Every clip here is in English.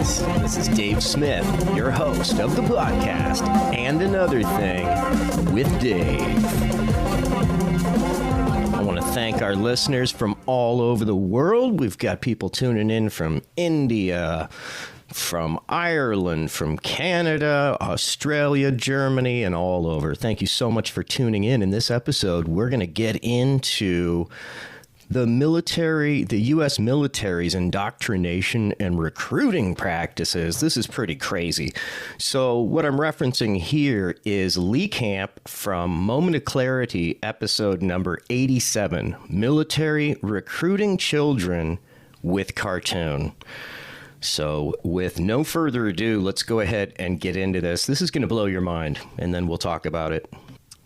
Greetings. This is Dave Smith, your host of the podcast And Another Thing with Dave. I want to thank our listeners from all over the world. We've got people tuning in from India, from Ireland, from Canada, Australia, Germany, and all over. Thank you so much for tuning in. In this episode, we're going to get into the U.S. military's indoctrination and recruiting practices. This is pretty crazy. So what I'm referencing here is Lee Camp from Moment of Clarity, episode number 87, Military Recruiting Children with Cartoon. So with no further ado, let's go ahead and get into this. This is going to blow your mind, and then we'll talk about it.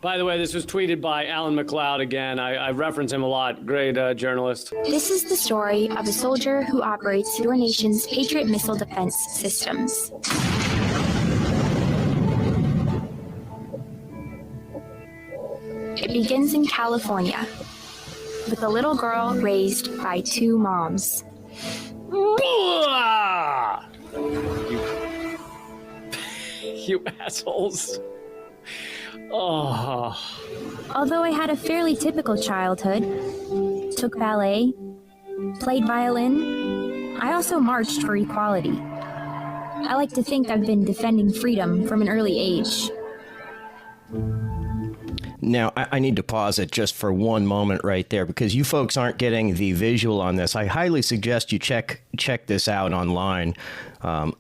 By the way, this was tweeted by Alan McLeod again. I reference him a lot. Great journalist. This is the story of a soldier who operates your nation's Patriot missile defense systems. It begins in California with a little girl raised by two moms. You assholes. Oh. Although I had a fairly typical childhood, took ballet, played violin, I also marched for equality. I like to think I've been defending freedom from an early age. Now, I need to pause it just for one moment right there because you folks aren't getting the visual on this. I highly suggest you check this out online.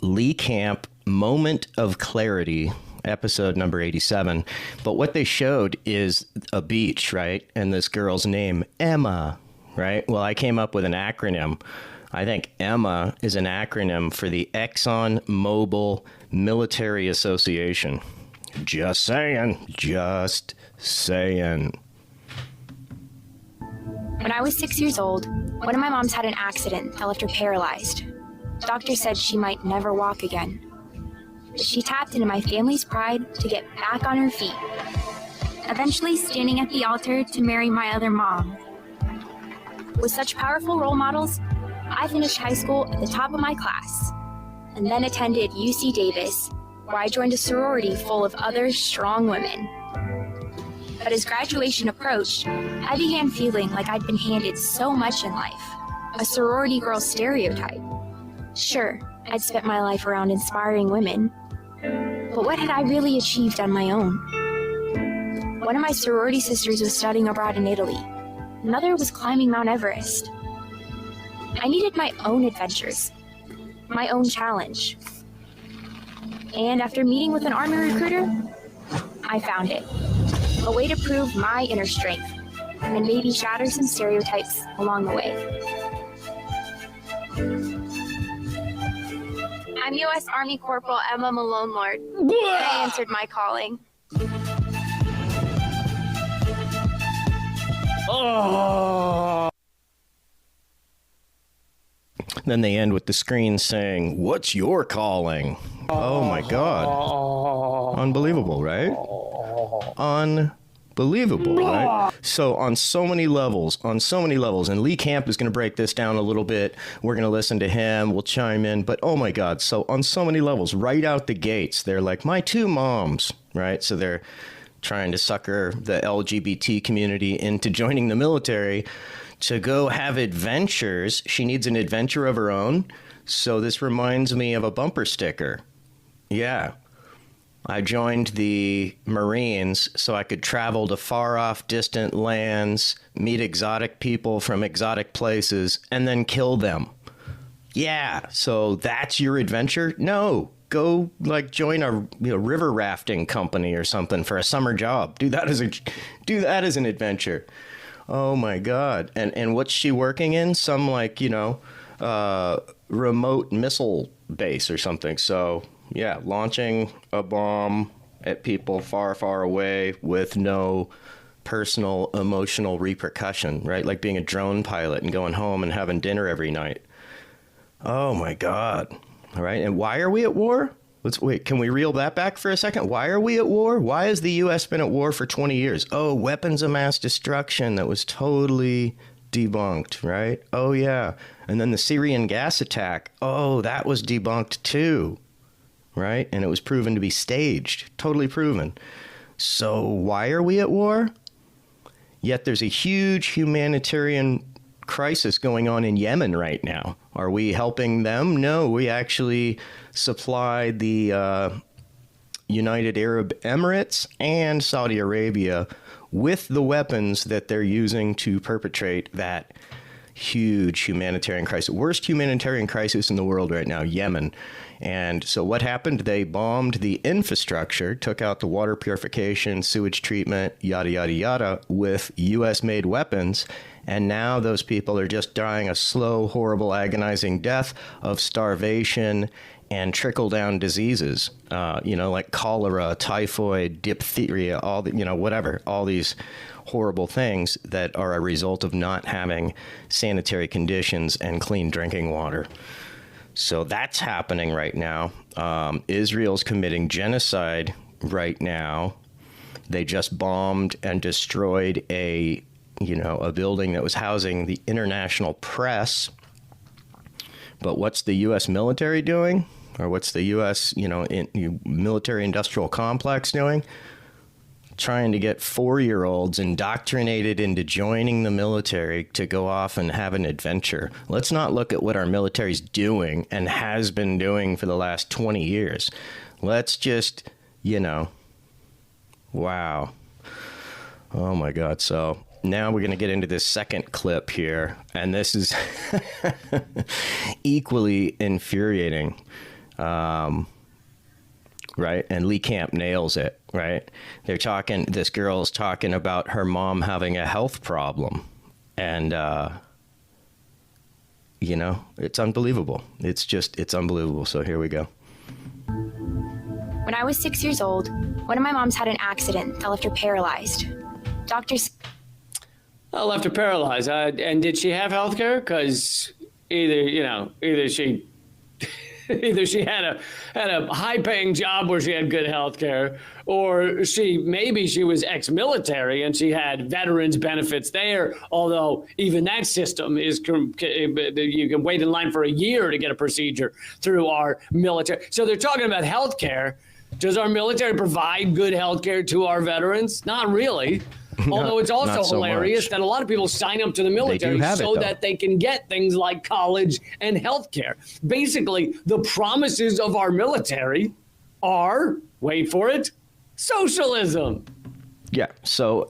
Lee Camp, Moment of Clarity, episode number 87. But what they showed is a beach, right? And this girl's name, Emma, right? Well, I came up with an acronym. I think Emma is an acronym for the Exxon Mobil Military Association. Just saying. Just saying. When I was 6 years old, one of my moms had an accident that left her paralyzed. Doctor said she might never walk again. She tapped into my family's pride to get back on her feet, eventually standing at the altar to marry my other mom. With such powerful role models, I finished high school at the top of my class, and then attended UC Davis, where I joined a sorority full of other strong women. But as graduation approached, I began feeling like I'd been handed so much in life, a sorority girl stereotype. Sure, I'd spent my life around inspiring women, but what had I really achieved on my own? One of my sorority sisters was studying abroad in Italy. Another was climbing Mount Everest. I needed my own adventures, my own challenge. And after meeting with an Army recruiter, I found it. A way to prove my inner strength and maybe shatter some stereotypes along the way. I'm U.S. Army Corporal Emma Malone Lord. I answered my calling. Oh. Then they end with the screen saying, "What's your calling?" Oh my God. Unbelievable, right? Unbelievable, right? So on so many levels, and Lee Camp is going to break this down a little bit. We're going to listen to him. We'll chime in. But oh my God. So on so many levels, right out the gates, they're like, my two moms, right? So they're trying to sucker the LGBT community into joining the military to go have adventures. She needs an adventure of her own. So this reminds me of a bumper sticker. Yeah. I joined the Marines so I could travel to far-off distant lands, meet exotic people from exotic places, and then kill them. Yeah, so that's your adventure? No, go join a river rafting company or something for a summer job. Do that as an adventure. Oh my God! And what's she working in? Some remote missile base or something. So. Yeah, launching a bomb at people far, far away with no personal emotional repercussion, right? Like being a drone pilot and going home and having dinner every night. Oh, my God. All right. And why are we at war? Can we reel that back for a second? Why are we at war? Why has the U.S. been at war for 20 years? Oh, weapons of mass destruction that was totally debunked, right? Oh, yeah. And then the Syrian gas attack, oh, that was debunked too, right? And it was proven to be staged, totally proven. So why are we at war? Yet there's a huge humanitarian crisis going on in Yemen right now. Are we helping them? No, we actually supplied the United Arab Emirates and Saudi Arabia with the weapons that they're using to perpetrate that huge humanitarian crisis. Worst humanitarian crisis in the world right now, Yemen. And so what happened? They bombed the infrastructure, took out the water purification, sewage treatment, yada, yada, yada, with U.S.-made weapons. And now those people are just dying a slow, horrible, agonizing death of starvation and trickle-down diseases, like cholera, typhoid, diphtheria, all the, whatever, all these horrible things that are a result of not having sanitary conditions and clean drinking water. So that's happening right now. Israel's committing genocide right now. They just bombed and destroyed a building that was housing the international press. But what's the U.S. military doing? Or what's the U.S., military industrial complex doing? Trying to get 4-year-olds indoctrinated into joining the military to go off and have an adventure. Let's not look at what our military's doing and has been doing for the last 20 years. Let's just, wow. Oh, my God. So now we're going to get into this second clip here, and this is equally infuriating. Right? And Lee Camp nails it, right? This girl's talking about her mom having a health problem. And, it's unbelievable. It's unbelievable. So here we go. When I was 6 years old, one of my moms had an accident that left her paralyzed. Doctors... Left her paralyzed. And did she have health care? Because either she... Either she had a high-paying job where she had good health care, or maybe she was ex-military and she had veterans benefits there, although even that system is, you can wait in line for a year to get a procedure through our military. So they're talking about health care. Does our military provide good health care to our veterans? Not really. Although it's also hilarious that a lot of people sign up to the military so that they can get things like college and health care. Basically, the promises of our military are, wait for it, socialism. Yeah. So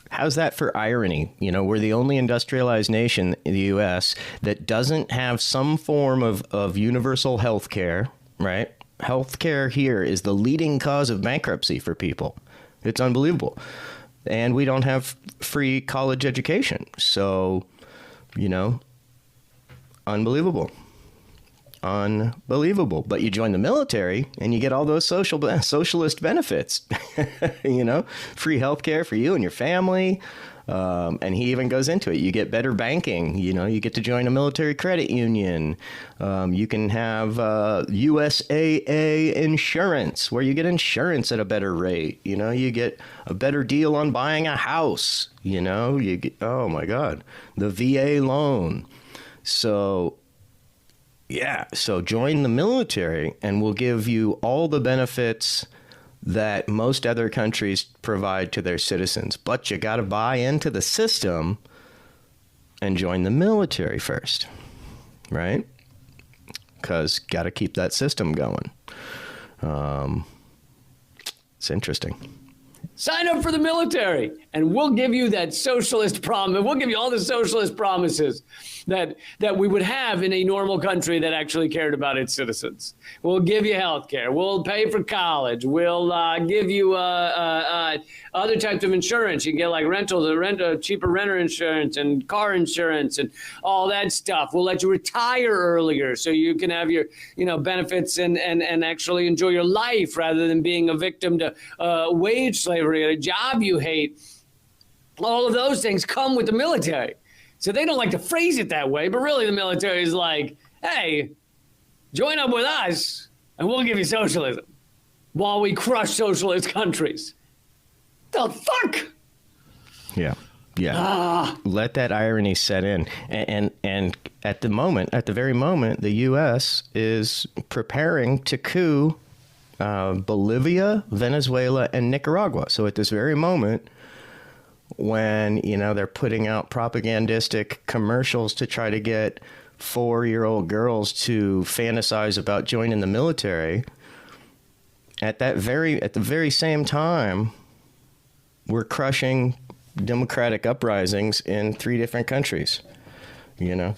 how's that for irony? We're the only industrialized nation in the U.S. that doesn't have some form of universal health care, right? Health care here is the leading cause of bankruptcy for people. It's unbelievable. And we don't have free college education. So, unbelievable. Unbelievable. But you join the military and you get all those socialist benefits. Free health care for you and your family. And he even goes into it. You get better banking. You get to join a military credit union. You can have USAA insurance, where you get insurance at a better rate. You get a better deal on buying a house. You get, oh my God, the VA loan. So, yeah, so join the military and we'll give you all the benefits that most other countries provide to their citizens. But you got to buy into the system and join the military first, right? Because got to keep that system going. It's interesting. Sign up for the military, and we'll give you that socialist promise. We'll give you all the socialist promises that we would have in a normal country that actually cared about its citizens. We'll give you health care. We'll pay for college. We'll give you other types of insurance. You can get like cheaper renter insurance and car insurance and all that stuff. We'll let you retire earlier so you can have your benefits and actually enjoy your life rather than being a victim to wage slavery at a job you hate. All of those things come with the military. So they don't like to phrase it that way, but really the military is like, hey, join up with us and we'll give you socialism while we crush socialist countries. The fuck? Yeah. Yeah. Let that irony set in. And at the very moment, the U.S. is preparing to coup Bolivia, Venezuela, and Nicaragua. So at this very moment, when, they're putting out propagandistic commercials to try to get 4-year-old girls to fantasize about joining the military, at the very same time, we're crushing democratic uprisings in 3 different countries. We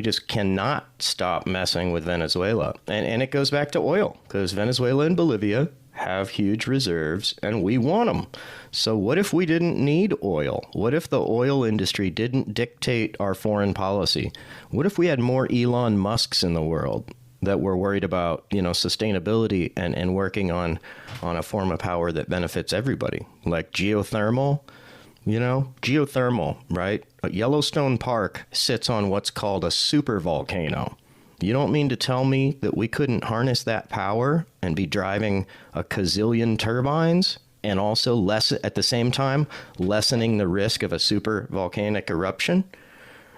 just cannot stop messing with Venezuela. And it goes back to oil, because Venezuela and Bolivia have huge reserves and we want them. So what if we didn't need oil? What if the oil industry didn't dictate our foreign policy? What if we had more Elon Musks in the world that were worried about, sustainability and working on a form of power that benefits everybody, like geothermal? Geothermal, right? Yellowstone Park sits on what's called a super volcano. You don't mean to tell me that we couldn't harness that power and be driving a gazillion turbines and also at the same time lessening the risk of a super volcanic eruption,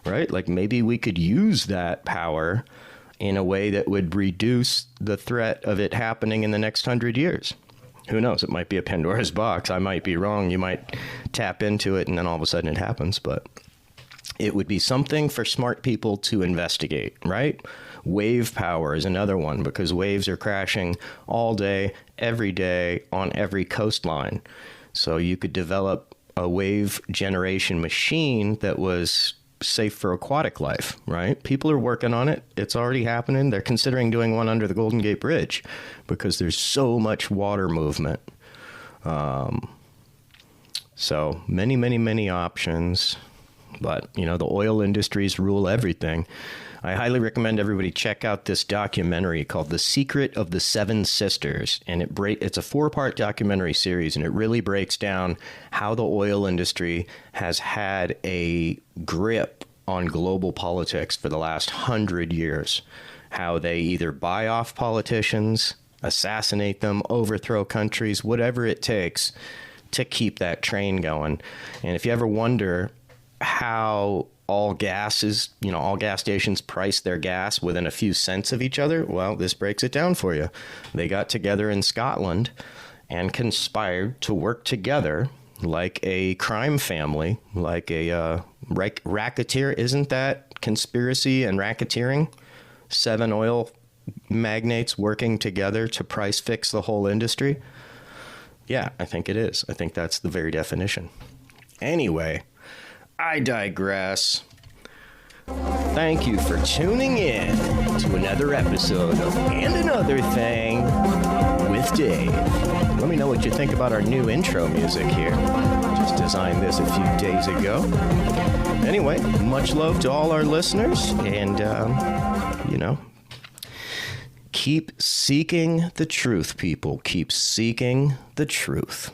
right? Like maybe we could use that power in a way that would reduce the threat of it happening in the next 100 years. Who knows? It might be a Pandora's box. I might be wrong. You might tap into it and then all of a sudden it happens. But it would be something for smart people to investigate, right? Wave power is another one, because waves are crashing all day, every day on every coastline. So you could develop a wave generation machine that was safe for aquatic life, right? People are working on it. It's already happening. They're considering doing one under the Golden Gate Bridge because there's so much water movement. So many, many, many options. But, the oil industries rule everything. I highly recommend everybody check out this documentary called The Secret of the Seven Sisters. And it's a 4-part documentary series, and it really breaks down how the oil industry has had a grip on global politics for the last 100 years. How they either buy off politicians, assassinate them, overthrow countries, whatever it takes to keep that train going. And if you ever wonder how all gas stations price their gas within a few cents of each other, well, this breaks it down for you. They got together in Scotland and conspired to work together like a crime family, like a racketeer. Isn't that conspiracy and racketeering? 7 oil magnates working together to price fix the whole industry? Yeah, I think it is. I think that's the very definition. Anyway, I digress. Thank you for tuning in to another episode of And Another Thing with Dave. Let me know what you think about our new intro music here. Just designed this a few days ago. Anyway, much love to all our listeners, and, keep seeking the truth, people. Keep seeking the truth.